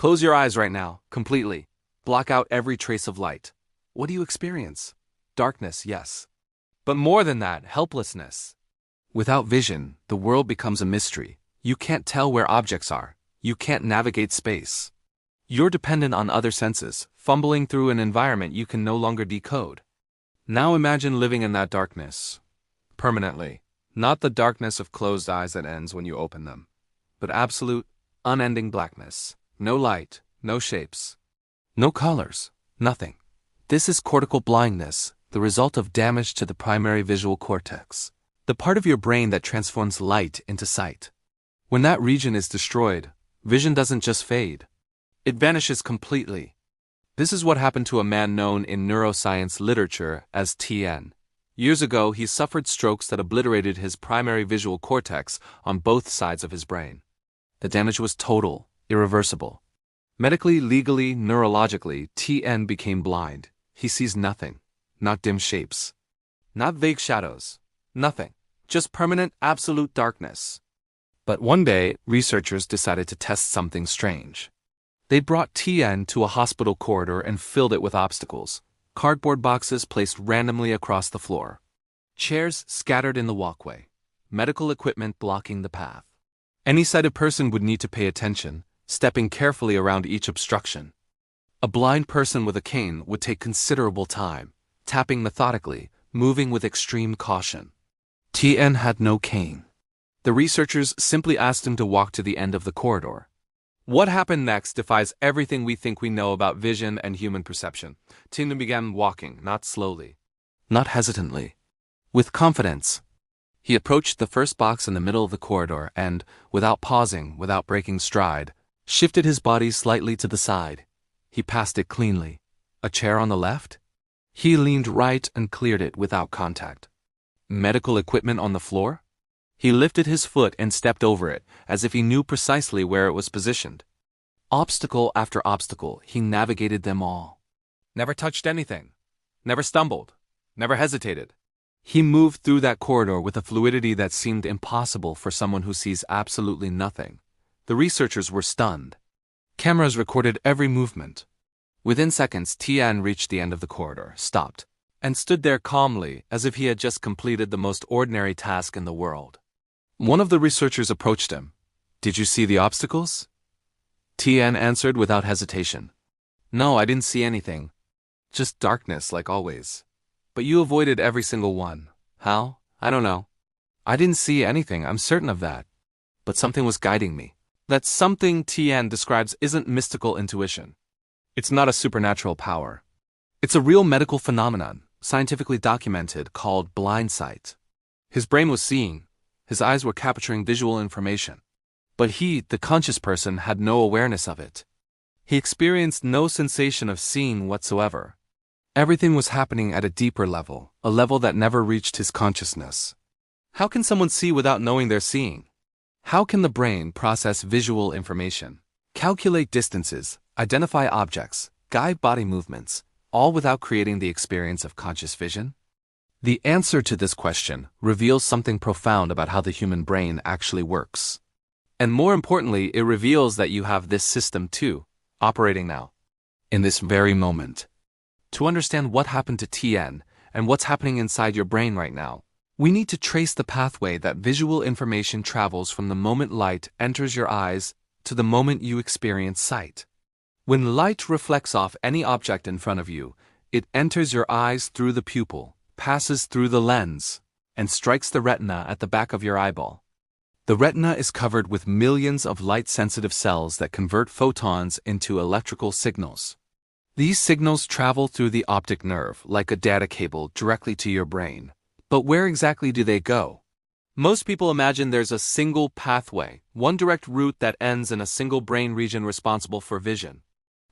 Close your eyes right now, completely. Block out every trace of light. What do you experience? Darkness, yes. But more than that, helplessness. Without vision, the world becomes a mystery. You can't tell where objects are. You can't navigate space. You're dependent on other senses, fumbling through an environment you can no longer decode. Now imagine living in that darkness. Permanently. Not the darkness of closed eyes that ends when you open them, but absolute, unending blackness. No light, no shapes, no colors, nothing. This is cortical blindness, the result of damage to the primary visual cortex, the part of your brain that transforms light into sight. When that region is destroyed, vision doesn't just fade. It vanishes completely. This is what happened to a man known in neuroscience literature as TN. Years ago, he suffered strokes that obliterated his primary visual cortex on both sides of his brain. The damage was total, irreversible. Medically, legally, neurologically, TN became blind. He sees nothing, not dim shapes, not vague shadows, nothing, just permanent, absolute darkness. But one day, researchers decided to test something strange. They brought TN to a hospital corridor and filled it with obstacles. Cardboard boxes placed randomly across the floor. Chairs scattered in the walkway. Medical equipment blocking the path. Any sighted person would need to pay attention, stepping carefully around each obstruction. A blind person with a cane would take considerable time, tapping methodically, moving with extreme caution. TN had no cane. The researchers simply asked him to walk to the end of the corridor. What happened next defies everything we think we know about vision and human perception. TN began walking, not slowly, not hesitantly, with confidence. He approached the first box in the middle of the corridor and, without pausing, without breaking stride, shifted his body slightly to the side. He passed it cleanly. A chair on the left? He leaned right and cleared it without contact. Medical equipment on the floor? He lifted his foot and stepped over it, as if he knew precisely where it was positioned. Obstacle after obstacle, he navigated them all. Never touched anything. Never stumbled. Never hesitated. He moved through that corridor with a fluidity that seemed impossible for someone who sees absolutely nothing. The researchers were stunned. Cameras recorded every movement. Within seconds, Tian reached the end of the corridor, stopped, and stood there calmly as if he had just completed the most ordinary task in the world. One of the researchers approached him. "Did you see the obstacles?" Tian answered without hesitation. "No, I didn't see anything. Just darkness like always. But you avoided every single one. How? I don't know. I didn't see anything, I'm certain of that. But something was guiding me." That something Tian describes isn't mystical intuition. It's not a supernatural power. It's a real medical phenomenon, scientifically documented, called blindsight. His brain was seeing. His eyes were capturing visual information. But he, the conscious person, had no awareness of it. He experienced no sensation of seeing whatsoever. Everything was happening at a deeper level, a level that never reached his consciousness. How can someone see without knowing they're seeing? How can the brain process visual information, calculate distances, identify objects, guide body movements, all without creating the experience of conscious vision? The answer to this question reveals something profound about how the human brain actually works. And more importantly, it reveals that you have this system too, operating now, in this very moment. To understand what happened to Tian and what's happening inside your brain right now, we need to trace the pathway that visual information travels from the moment light enters your eyes to the moment you experience sight. When light reflects off any object in front of you, it enters your eyes through the pupil, passes through the lens, and strikes the retina at the back of your eyeball. The retina is covered with millions of light-sensitive cells that convert photons into electrical signals. These signals travel through the optic nerve like a data cable directly to your brain. But where exactly do they go? Most people imagine there's a single pathway, one direct route that ends in a single brain region responsible for vision.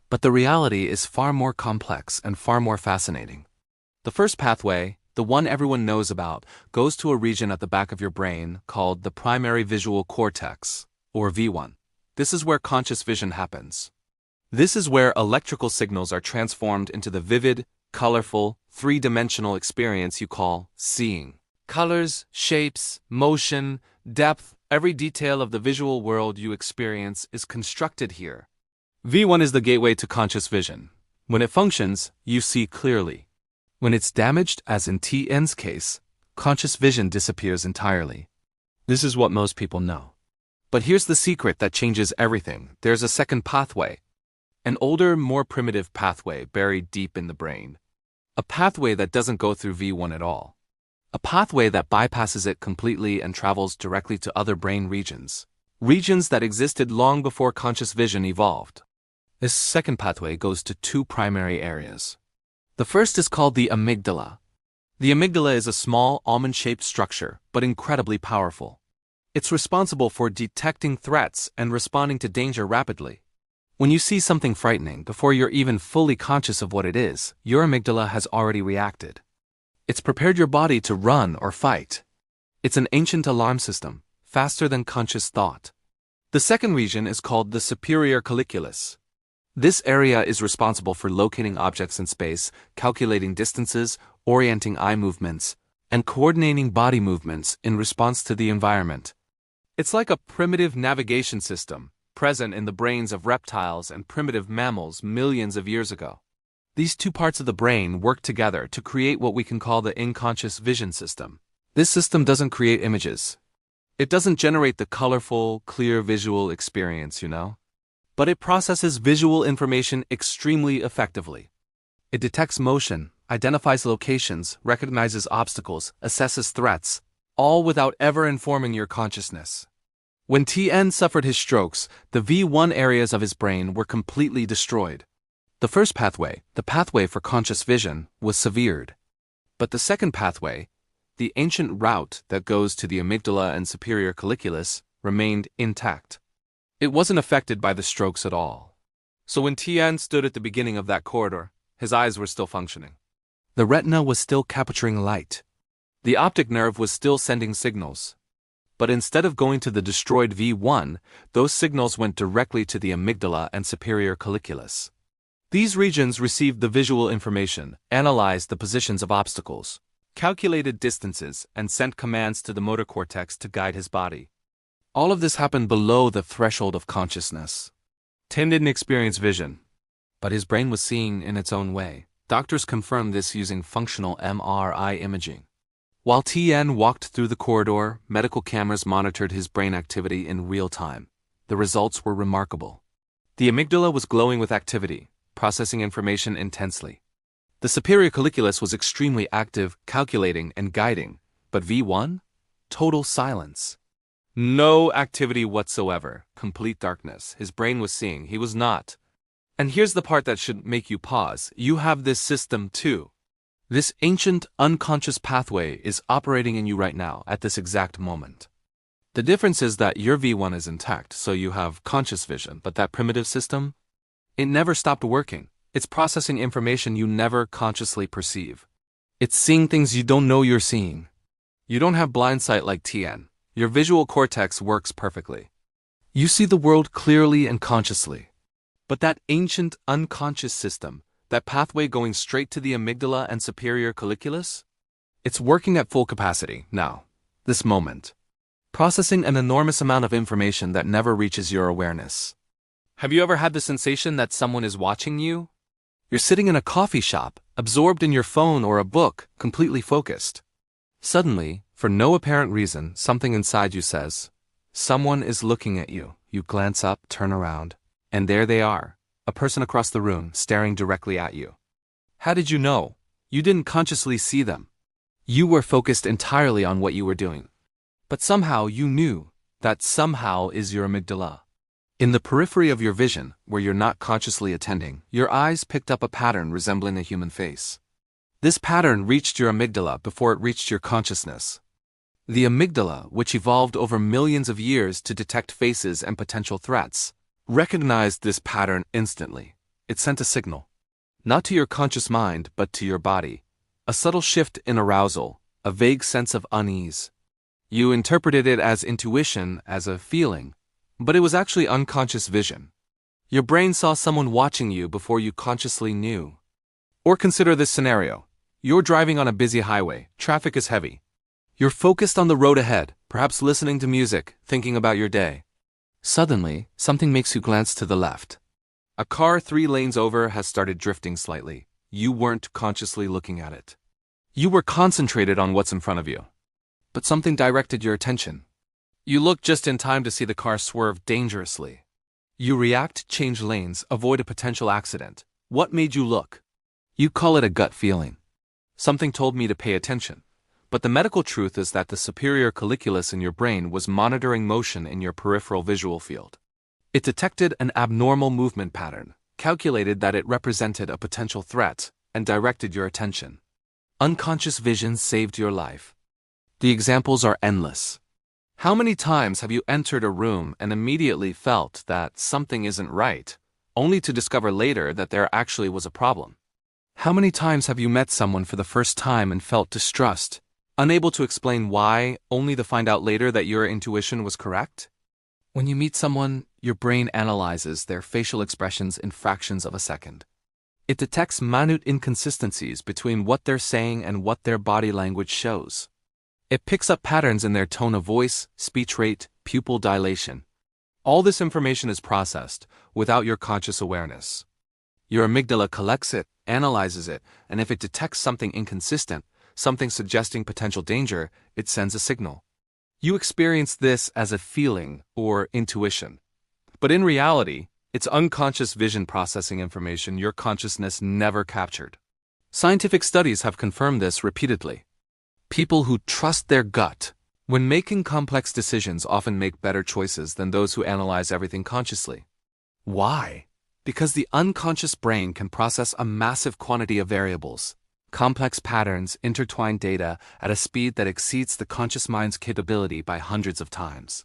But the reality is far more complex and far more fascinating. The first pathway, the one everyone knows about, goes to a region at the back of your brain called the primary visual cortex, or V1. This is where conscious vision happens. This is where electrical signals are transformed into the vivid, colorful, three-dimensional experience you call seeing. Colors, shapes, motion, depth, every detail of the visual world you experience is constructed here. V1 is the gateway to conscious vision. When it functions, you see clearly. When it's damaged, as in TN's case, conscious vision disappears entirely. This is what most people know. But here's the secret that changes everything. There's a second pathway. An older, more primitive pathway buried deep in the brain. A pathway that doesn't go through V1 at all. A pathway that bypasses it completely and travels directly to other brain regions. Regions that existed long before conscious vision evolved. This second pathway goes to two primary areas. The first is called the amygdala. The amygdala is a small, almond-shaped structure, but incredibly powerful. It's responsible for detecting threats and responding to danger rapidly. When you see something frightening, before you're even fully conscious of what it is, your amygdala has already reacted. It's prepared your body to run or fight. It's an ancient alarm system, faster than conscious thought. The second region is called the superior colliculus. This area is responsible for locating objects in space, calculating distances, orienting eye movements, and coordinating body movements in response to the environment. It's like a primitive navigation system, present in the brains of reptiles and primitive mammals millions of years ago. These two parts of the brain work together to create what we can call the unconscious vision system. This system doesn't create images. It doesn't generate the colorful, clear visual experience, but it processes visual information extremely effectively. It detects motion, identifies locations, recognizes obstacles, assesses threats, all without ever informing your consciousness. When TN suffered his strokes, the V1 areas of his brain were completely destroyed. The first pathway, the pathway for conscious vision, was severed. But the second pathway, the ancient route that goes to the amygdala and superior colliculus, remained intact. It wasn't affected by the strokes at all. So when TN stood at the beginning of that corridor, his eyes were still functioning. The retina was still capturing light. The optic nerve was still sending signals. But instead of going to the destroyed V1, those signals went directly to the amygdala and superior colliculus. These regions received the visual information, analyzed the positions of obstacles, calculated distances, and sent commands to the motor cortex to guide his body. All of this happened below the threshold of consciousness. Tin didn't experience vision, but his brain was seeing in its own way. Doctors confirmed this using functional MRI imaging. While TN walked through the corridor, medical cameras monitored his brain activity in real time. The results were remarkable. The amygdala was glowing with activity, processing information intensely. The superior colliculus was extremely active, calculating and guiding, but V1? Total silence. No activity whatsoever, complete darkness. His brain was seeing, he was not. And here's the part that should make you pause. You have this system too. This ancient, unconscious pathway is operating in you right now, at this exact moment. The difference is that your V1 is intact, so you have conscious vision, but that primitive system, it never stopped working. It's processing information you never consciously perceive. It's seeing things you don't know you're seeing. You don't have blindsight like TN. Your visual cortex works perfectly. You see the world clearly and consciously. But that ancient, unconscious system, that pathway going straight to the amygdala and superior colliculus? It's working at full capacity, now, this moment. Processing an enormous amount of information that never reaches your awareness. Have you ever had the sensation that someone is watching you? You're sitting in a coffee shop, absorbed in your phone or a book, completely focused. Suddenly, for no apparent reason, something inside you says, "Someone is looking at you." You glance up, turn around, and there they are. A person across the room, staring directly at you. How did you know? You didn't consciously see them. You were focused entirely on what you were doing. But somehow you knew. That somehow is your amygdala. In the periphery of your vision, where you're not consciously attending, your eyes picked up a pattern resembling a human face. This pattern reached your amygdala before it reached your consciousness. The amygdala, which evolved over millions of years to detect faces and potential threats, recognized this pattern instantly. It sent a signal. Not to your conscious mind, but to your body. A subtle shift in arousal, a vague sense of unease. You interpreted it as intuition, as a feeling, but it was actually unconscious vision. Your brain saw someone watching you before you consciously knew. Or consider this scenario. You're driving on a busy highway, traffic is heavy. You're focused on the road ahead, perhaps listening to music, thinking about your day. Suddenly, something makes you glance to the left. A car 3 lanes over has started drifting slightly. You weren't consciously looking at it. You were concentrated on what's in front of you. But something directed your attention. You looked just in time to see the car swerve dangerously. You react, change lanes, avoid a potential accident. What made you look? You call it a gut feeling. Something told me to pay attention. But the medical truth is that the superior colliculus in your brain was monitoring motion in your peripheral visual field. It detected an abnormal movement pattern, calculated that it represented a potential threat, and directed your attention. Unconscious vision saved your life. The examples are endless. How many times have you entered a room and immediately felt that something isn't right, only to discover later that there actually was a problem? How many times have you met someone for the first time and felt distrust, unable to explain why, only to find out later that your intuition was correct? When you meet someone, your brain analyzes their facial expressions in fractions of a second. It detects minute inconsistencies between what they're saying and what their body language shows. It picks up patterns in their tone of voice, speech rate, pupil dilation. All this information is processed without your conscious awareness. Your amygdala collects it, analyzes it, and if it detects something inconsistent, something suggesting potential danger, it sends a signal. You experience this as a feeling or intuition. But in reality, it's unconscious vision processing information your consciousness never captured. Scientific studies have confirmed this repeatedly. People who trust their gut when making complex decisions often make better choices than those who analyze everything consciously. Why? Because the unconscious brain can process a massive quantity of variables, complex patterns, intertwined data at a speed that exceeds the conscious mind's capability by hundreds of times.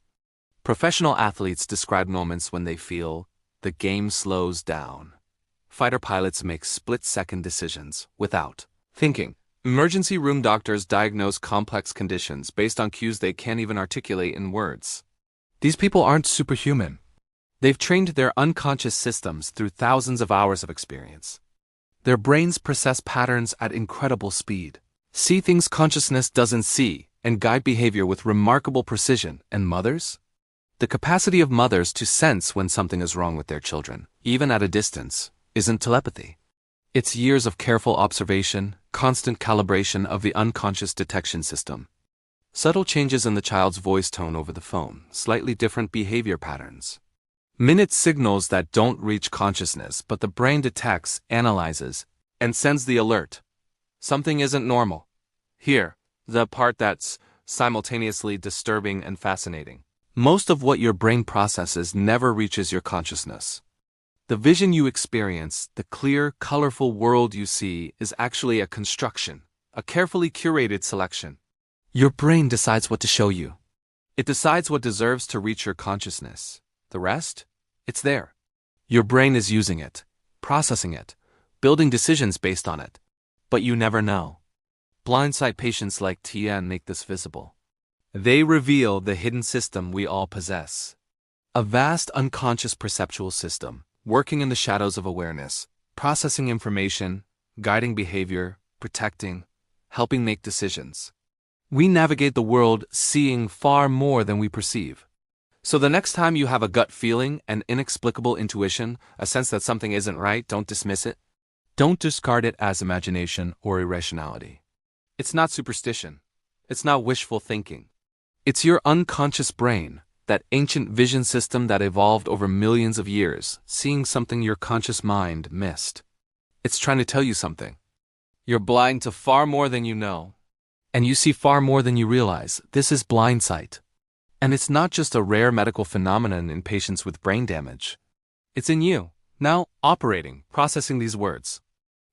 Professional athletes describe moments when they feel the game slows down. Fighter pilots make split-second decisions without thinking. Emergency room doctors diagnose complex conditions based on cues they can't even articulate in words. These people aren't superhuman. They've trained their unconscious systems through thousands of hours of experience. Their brains process patterns at incredible speed, see things consciousness doesn't see, and guide behavior with remarkable precision. And mothers? The capacity of mothers to sense when something is wrong with their children, even at a distance, isn't telepathy. It's years of careful observation, constant calibration of the unconscious detection system. Subtle changes in the child's voice tone over the phone, slightly different behavior patterns. Minute signals that don't reach consciousness, but the brain detects, analyzes, and sends the alert. Something isn't normal. Here, the part that's simultaneously disturbing and fascinating. Most of what your brain processes never reaches your consciousness. The vision you experience, the clear, colorful world you see, is actually a construction, a carefully curated selection. Your brain decides what to show you. It decides what deserves to reach your consciousness. The rest? It's there. Your brain is using it, processing it, building decisions based on it. But you never know. Blindsight patients like Tien make this visible. They reveal the hidden system we all possess. A vast unconscious perceptual system, working in the shadows of awareness, processing information, guiding behavior, protecting, helping make decisions. We navigate the world seeing far more than we perceive. So the next time you have a gut feeling, an inexplicable intuition, a sense that something isn't right, don't dismiss it. Don't discard it as imagination or irrationality. It's not superstition. It's not wishful thinking. It's your unconscious brain, that ancient vision system that evolved over millions of years, seeing something your conscious mind missed. It's trying to tell you something. You're blind to far more than you know. And you see far more than you realize. This is blindsight. And it's not just a rare medical phenomenon in patients with brain damage. It's in you, now operating, processing these words,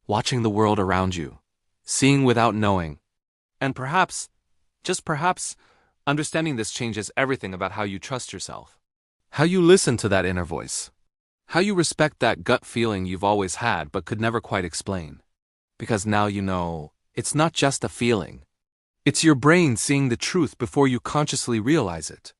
watching the world around you, seeing without knowing. And perhaps, just perhaps, understanding this changes everything about how you trust yourself. How you listen to that inner voice. How you respect that gut feeling you've always had but could never quite explain. Because now you know, it's not just a feeling. It's your brain seeing the truth before you consciously realize it.